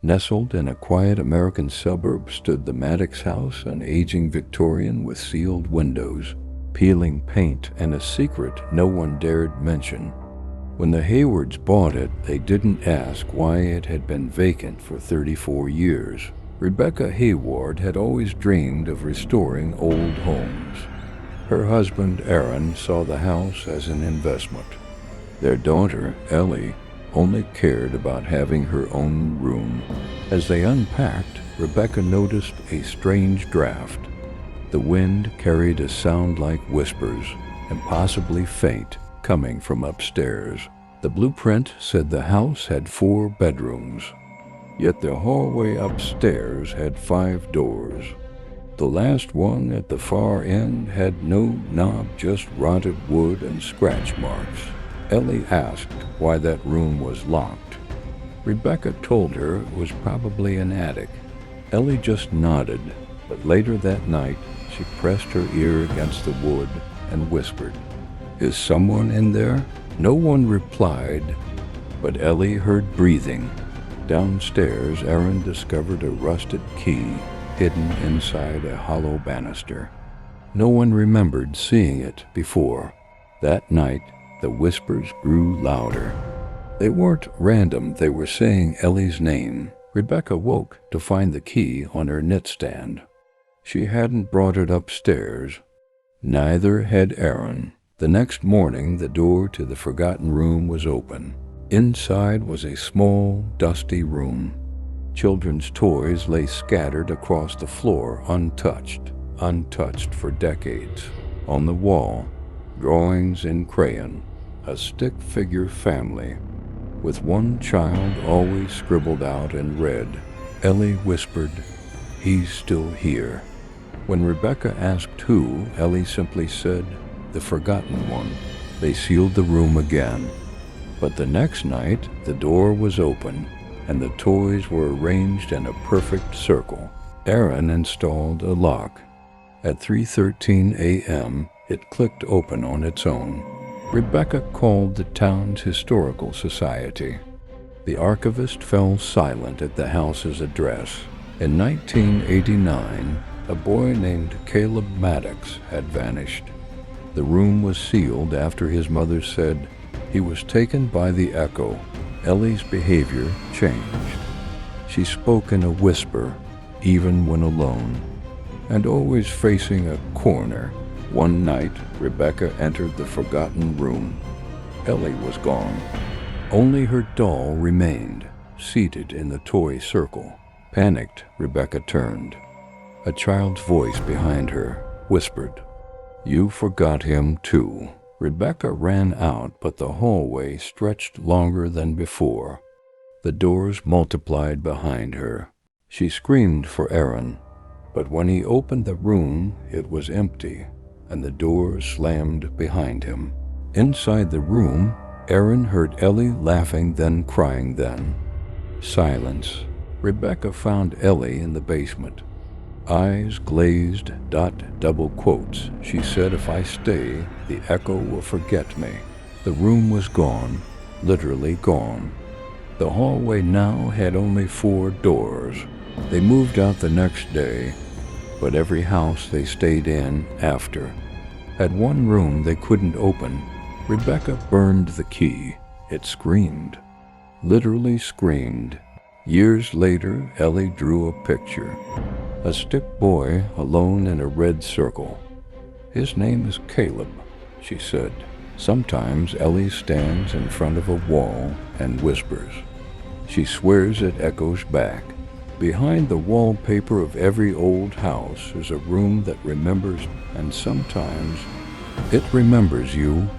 Nestled in a quiet American suburb stood the Maddox house, an aging Victorian with sealed windows, peeling paint, and a secret no one dared mention. When the Haywards bought it, they didn't ask why it had been vacant for 34 years. Rebecca Hayward had always dreamed of restoring old homes. Her husband, Aaron, saw the house as an investment. Their daughter, Ellie, only cared about having her own room. As they unpacked, Rebecca noticed a strange draft. The wind carried a sound like whispers, impossibly faint, coming from upstairs. The blueprint said the house had 4 bedrooms, yet the hallway upstairs had 5 doors. The last one at the far end had no knob, just rotted wood and scratch marks. Ellie asked why that room was locked. Rebecca told her it was probably an attic. Ellie just nodded, but later that night she pressed her ear against the wood and whispered, "Is someone in there?" No one replied, but Ellie heard breathing. Downstairs, Aaron discovered a rusted key hidden inside a hollow banister. No one remembered seeing it before. That night, the whispers grew louder. They weren't random, they were saying Ellie's name. Rebecca woke to find the key on her nightstand. She hadn't brought it upstairs. Neither had Aaron. The next morning, the door to the forgotten room was open. Inside was a small, dusty room. Children's toys lay scattered across the floor, untouched for decades. On the wall, drawings in crayon, a stick figure family, with one child always scribbled out in red. Ellie whispered, "He's still here." When Rebecca asked who, Ellie simply said, "The forgotten one." They sealed the room again. But the next night, the door was open, and the toys were arranged in a perfect circle. Aaron installed a lock. At 3:13 a.m., it clicked open on its own. Rebecca called the town's historical society. The archivist fell silent at the house's address. In 1989, a boy named Caleb Maddox had vanished. The room was sealed after his mother said he was taken by the echo. Ellie's behavior changed. She spoke in a whisper, even when alone, and always facing a corner. One night, Rebecca entered the forgotten room. Ellie was gone. Only her doll remained, seated in the toy circle. Panicked, Rebecca turned. A child's voice behind her whispered, "You forgot him too." Rebecca ran out, but the hallway stretched longer than before. The doors multiplied behind her. She screamed for Aaron, but when he opened the room, it was empty, and the door slammed behind him. Inside the room, Aaron heard Ellie laughing, then crying, then silence. Rebecca found Ellie in the basement. Eyes glazed, double quotes. She said, "If I stay, the echo will forget me." The room was gone, literally gone. The hallway now had only 4 doors. They moved out the next day, but every house they stayed in after had one room they couldn't open. Rebecca burned the key. It screamed, literally screamed. Years later, Ellie drew a picture. A stick boy alone in a red circle. "His name is Caleb," she said. Sometimes Ellie stands in front of a wall and whispers. She swears it echoes back. Behind the wallpaper of every old house is a room that remembers, and sometimes it remembers you